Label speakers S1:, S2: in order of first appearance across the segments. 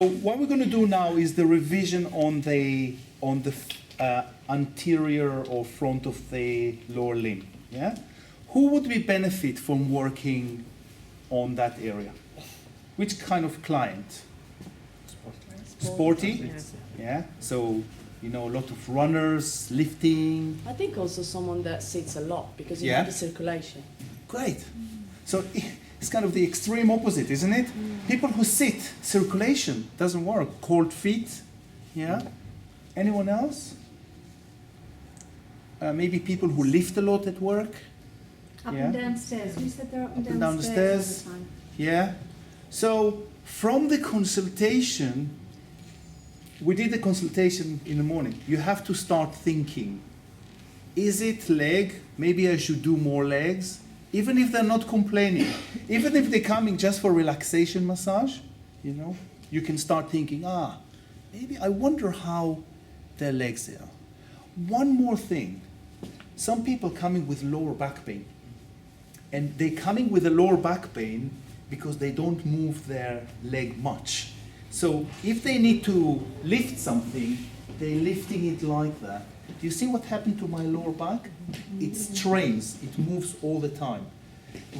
S1: What we're going to do now is the revision on the anterior or front of the lower limb. Yeah, who would we benefit from working on that area? Which kind of client? Sporty. Yeah. So a lot of runners, lifting.
S2: I think also someone that sits a lot because you have the circulation.
S1: Great. So it's kind of the extreme opposite, isn't it? People who sit, circulation doesn't work. Cold feet, yeah. Anyone else? Maybe people who lift a lot at work.
S3: Up and down stairs. You said they're up and
S1: down the stairs
S3: all the time.
S1: Yeah. So from the consultation, we did the consultation in the morning. You have to start thinking, is it leg? Maybe I should do more legs. Even if they're not complaining, even if they're coming just for relaxation massage, you can start thinking, maybe I wonder how their legs are. One more thing, some people coming with lower back pain, and they're coming with a lower back pain because they don't move their leg much. So if they need to lift something, they're lifting it like that. Do you see what happened to my lower back? It strains, it moves all the time.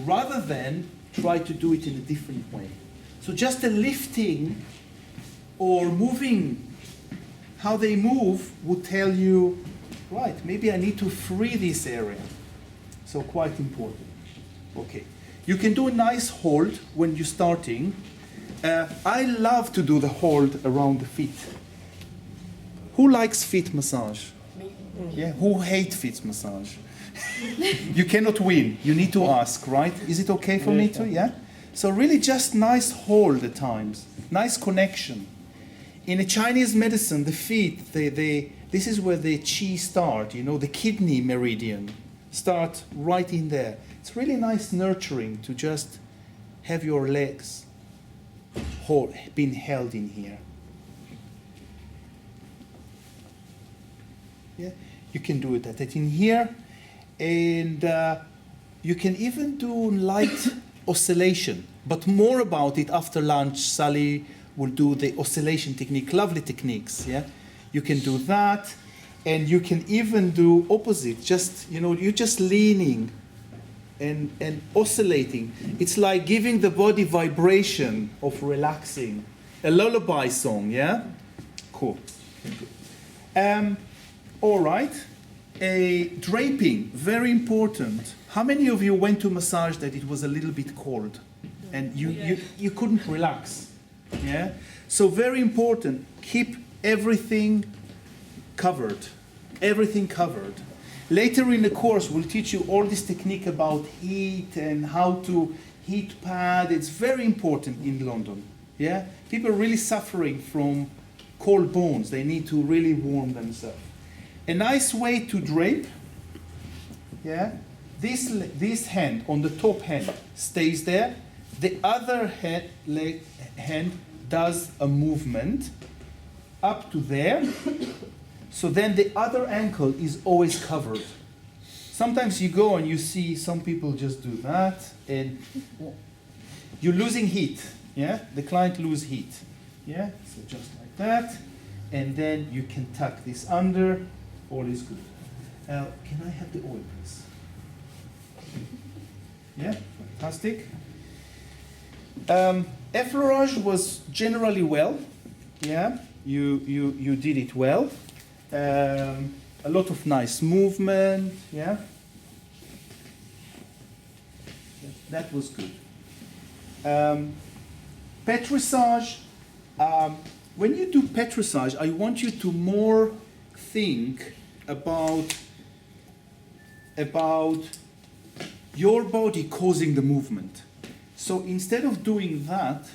S1: Rather than try to do it in a different way. So just a lifting or moving, how they move would tell you, right, maybe I need to free this area. So quite important. Okay, you can do a nice hold when you're starting. I love to do the hold around the feet. Who likes feet massage? Yeah, who hates feet massage? You cannot win. You need to ask, right? Is it okay for me to? Yeah. So really, just nice hold at times, nice connection. In a Chinese medicine, the feet, this is where the qi start. The kidney meridian start right in there. It's really nice, nurturing to just have your legs being held in here. Yeah. You can do it in here, and you can even do light oscillation, but more about it after lunch. Sally will do the oscillation technique, lovely techniques, yeah? You can do that, and you can even do opposite, just, you're just leaning and oscillating. It's like giving the body vibration of relaxing. A lullaby song, yeah? Cool. All right, draping, very important. How many of you went to massage that it was a little bit cold and you couldn't relax? Yeah. So very important. Keep everything covered. Everything covered. Later in the course, we'll teach you all this technique about heat and how to heat pad. It's very important in London. Yeah. People are really suffering from cold bones. They need to really warm themselves. A nice way to drape, yeah, this hand on the top hand stays there. The other hand does a movement up to there. So then the other ankle is always covered. Sometimes you go and you see some people just do that, and you're losing heat. Yeah, the client loses heat. Yeah, so just like that, and then you can tuck this under. All is good. Can I have the oil, please? Yeah, fantastic. Effleurage was generally well. Yeah, you did it well. A lot of nice movement. Yeah, that was good. Petrissage. When you do petrissage, I want you to more think about your body causing the movement. So instead of doing that,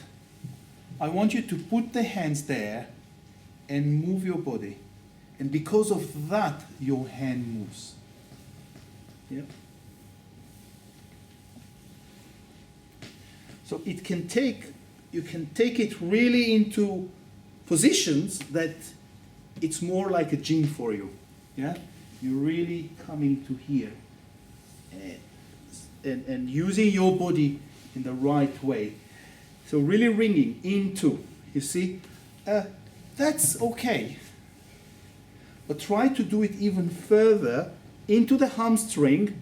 S1: I want you to put the hands there and move your body. And because of that, your hand moves. Yeah. So you can take it really into positions that it's more like a gym for you. Yeah? You're really coming to here and using your body in the right way. So really ringing into, you see, That's okay. But try to do it even further into the hamstring,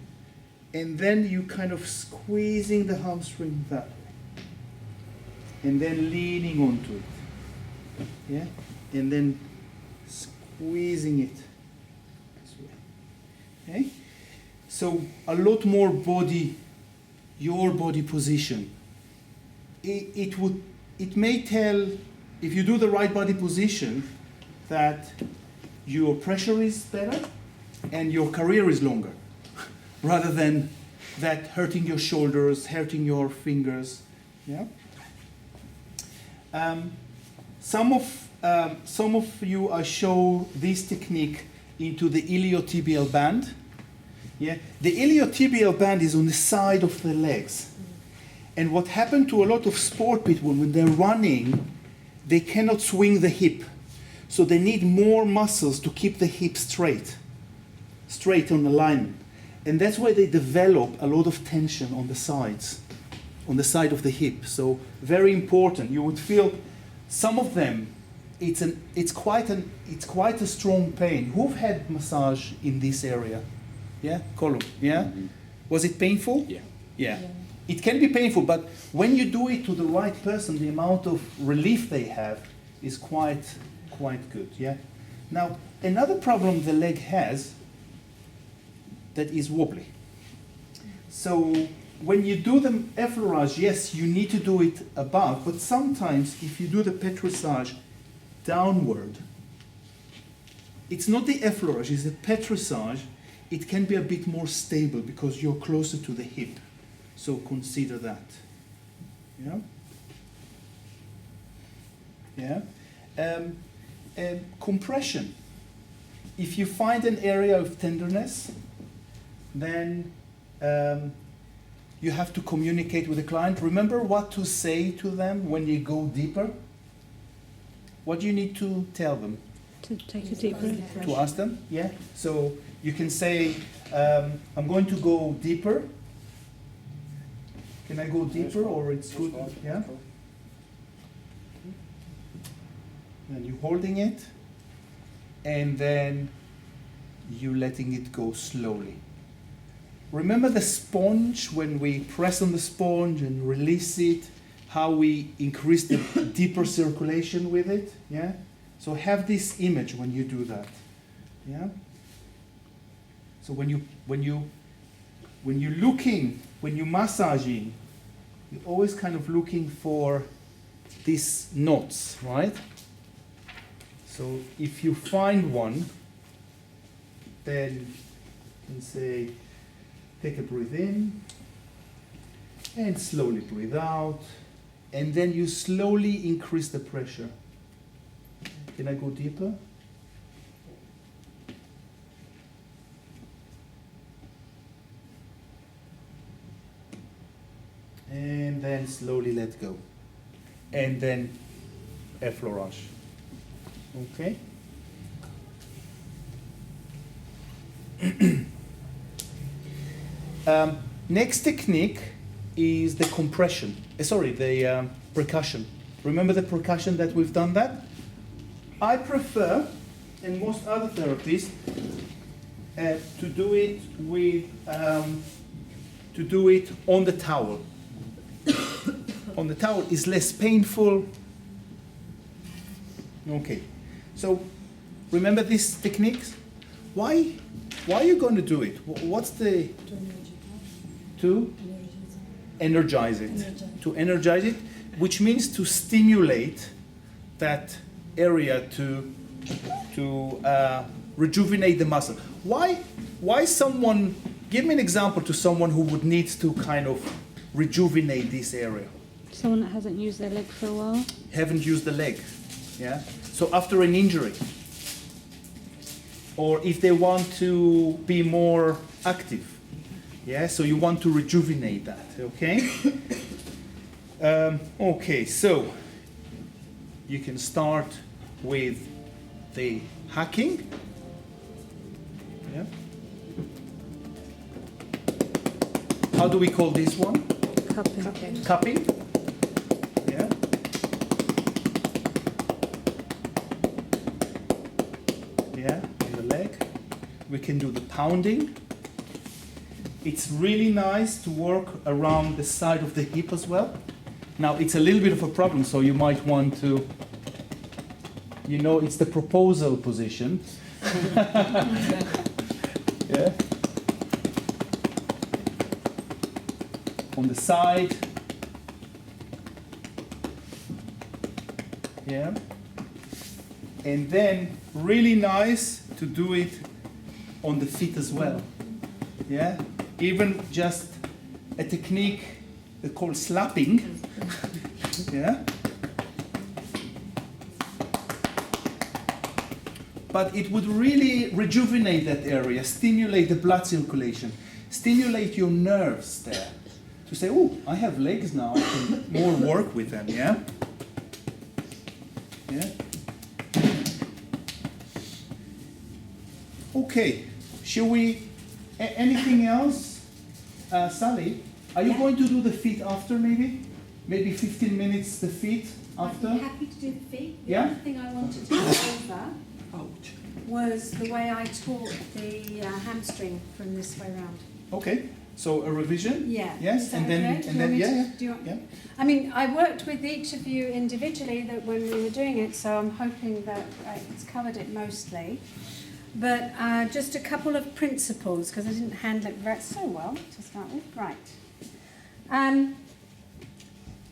S1: and then you kind of squeezing the hamstring that way. And then leaning onto it. Yeah? And then squeezing it this way. Okay? So a lot more body, your body position. It may tell, if you do the right body position, that your pressure is better and your career is longer, rather than that hurting your shoulders, hurting your fingers. Yeah. Some of you I show this technique into the iliotibial band. Yeah. The iliotibial band is on the side of the legs. And what happened to a lot of sport people when they're running, they cannot swing the hip. So they need more muscles to keep the hip straight on alignment. And that's why they develop a lot of tension on the sides, on the side of the hip. So very important. You would feel some of them, it's quite a strong pain. Who've had massage in this area? Yeah, column. Yeah, was it painful? Yeah. It can be painful, but when you do it to the right person, the amount of relief they have is quite good. Yeah. Now another problem the leg has that is wobbly. So when you do the effleurage, yes, you need to do it above, but sometimes if you do the Petrissage downward, it's not the effleurage, it's the Petrissage. It can be a bit more stable because you're closer to the hip. So consider that. Yeah. Yeah. Compression. If you find an area of tenderness, then you have to communicate with the client. Remember what to say to them when you go deeper. What do you need to tell them?
S3: To take a deep breath.
S1: To ask them, yeah. So you can say, I'm going to go deeper. Can I go deeper, or it's good? Yeah. And you're holding it, and then you letting it go slowly. Remember the sponge, when we press on the sponge and release it, how we increase the deeper circulation with it? Yeah. So have this image when you do that. Yeah. So when you're massaging, you're always kind of looking for these knots, right? So if you find one, then you can say, take a breath in, and slowly breathe out, and then you slowly increase the pressure. Can I go deeper? And then slowly let go. And then effleurage. Okay? Next technique is the compression. The percussion. Remember the percussion that we've done that? I prefer, and most other therapists, to do it with on the towel. On the towel is less painful. Okay, so remember these techniques. Why are you going to do it? What's the to energize it? To energize it, which means to stimulate that area to rejuvenate the muscle. Why someone? Give me an example to someone who would need to kind of rejuvenate this area.
S3: Someone that hasn't used their leg for a while.
S1: Haven't used the leg, yeah. So after an injury, or if they want to be more active, yeah. So you want to rejuvenate that, okay? Okay, so you can start with the hacking. Yeah. How do we call this one?
S3: Cupping.
S1: Cupping. Yeah. we can do the pounding. It's really nice to work around the side of the hip as well. Now, it's a little bit of a problem, so you might want to, you know, it's the proposal position. Yeah. On the side. Yeah. And then really nice to do it on the feet as well. Yeah. Even just a technique called slapping. Yeah. But it would really rejuvenate that area, stimulate the blood circulation, stimulate your nerves there. To say, oh, I have legs now, I can more work with them, yeah? Yeah? Okay, shall we, anything else? Sally, are you going to do the feet after maybe? Maybe 15 minutes the feet after?
S4: I'd be happy to do the feet. The
S1: Yeah?
S4: other thing I wanted to go over was the way I taught the hamstring from this way round.
S1: Okay, so a revision?
S4: Yeah.
S1: Yes,
S4: Is that
S1: and then,
S4: okay?
S1: and then, yeah,
S4: Do you want,
S1: yeah.
S4: I mean, I worked with each of you individually that when we were doing it, so I'm hoping that it's covered it mostly. But just a couple of principles, because I didn't handle it so well to start with. Right.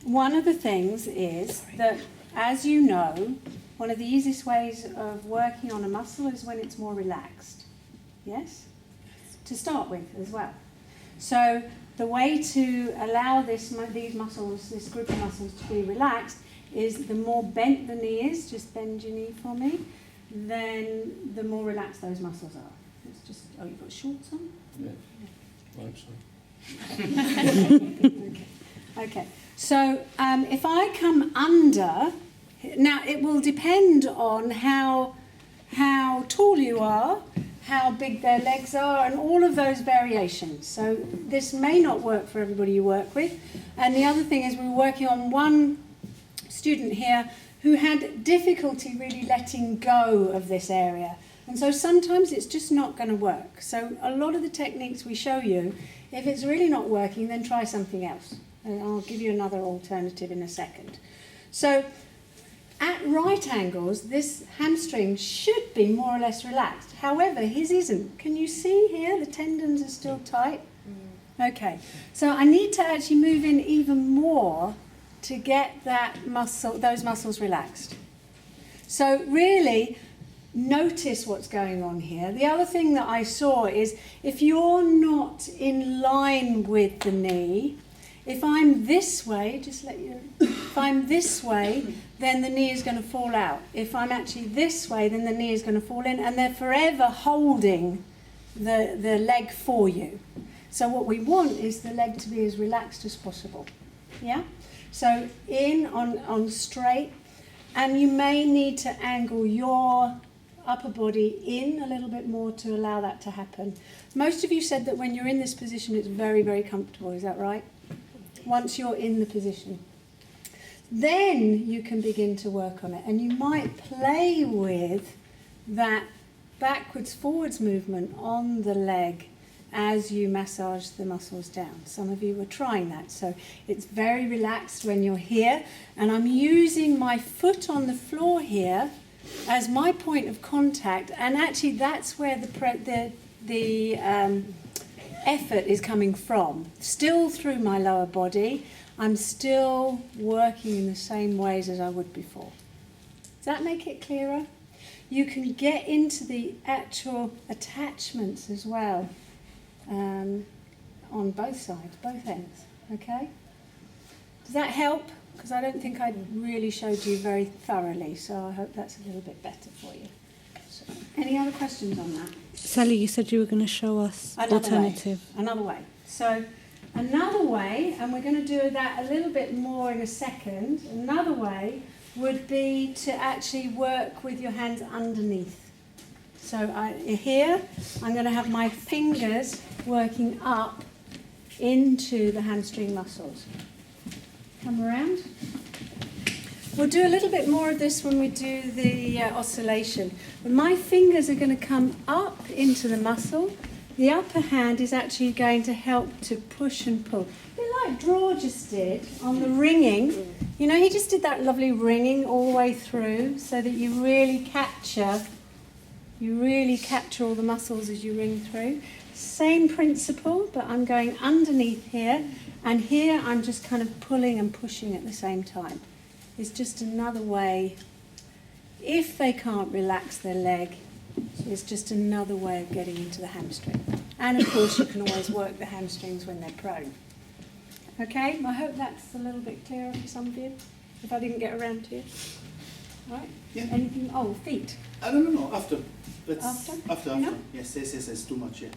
S4: One of the things is that, as you know, one of the easiest ways of working on a muscle is when it's more relaxed. Yes? To start with as well. So the way to allow these muscles, this group of muscles to be relaxed is the more bent the knee is, just bend your knee for me, then the more relaxed those muscles are. It's just, oh, you've got shorts on?
S5: Yeah. I'm sorry.
S4: Okay. So if I come under, now it will depend on how tall you are, how big their legs are, and all of those variations. So this may not work for everybody you work with. And the other thing is we're working on one student here who had difficulty really letting go of this area. And so sometimes it's just not going to work. So a lot of the techniques we show you, if it's really not working, then try something else. And I'll give you another alternative in a second. So at right angles, this hamstring should be more or less relaxed. However, his isn't. Can you see here the tendons are still tight? Okay, so I need to actually move in even more to get that muscle, those muscles relaxed. So really, notice what's going on here. The other thing that I saw is if you're not in line with the knee, if I'm this way, if I'm this way, then the knee is going to fall out. If I'm actually this way, then the knee is going to fall in, and they're forever holding the leg for you. So what we want is the leg to be as relaxed as possible. Yeah? So in on straight, and you may need to angle your upper body in a little bit more to allow that to happen. Most of you said that when you're in this position, it's very, very comfortable. Is that right? Once you're in the position, then you can begin to work on it, and you might play with that backwards forwards movement on the leg as you massage the muscles down. Some of you were trying that, so it's very relaxed when you're here, and I'm using my foot on the floor here as my point of contact, and actually that's where the effort is coming from. Still through my lower body, I'm still working in the same ways as I would before. Does that make it clearer? You can get into the actual attachments as well on both sides, both ends, okay? Does that help? Because I don't think I really showed you very thoroughly, so I hope that's a little bit better for you. So, any other questions on that?
S3: Sally, you said you were going to show us alternative.
S4: Another way. So another way, and we're going to do that a little bit more in a second, another way would be to actually work with your hands underneath. So here, I'm going to have my fingers working up into the hamstring muscles. Come around. We'll do a little bit more of this when we do the oscillation. But my fingers are going to come up into the muscle. The upper hand is actually going to help to push and pull. A bit like Draw just did on the ringing. You know, he just did that lovely ringing all the way through so that you really capture all the muscles as you ring through. Same principle, but I'm going underneath here, and here I'm just kind of pulling and pushing at the same time. It's just another way, if they can't relax their leg, it's just another way of getting into the hamstring. And of course you can always work the hamstrings when they're prone. Okay, I hope that's a little bit clearer for some of you, if I didn't get around to you. Right?
S1: Yeah.
S4: Anything? Oh, feet.
S1: No, after.
S4: After?
S1: After.
S4: No?
S1: Yes, too much, yeah.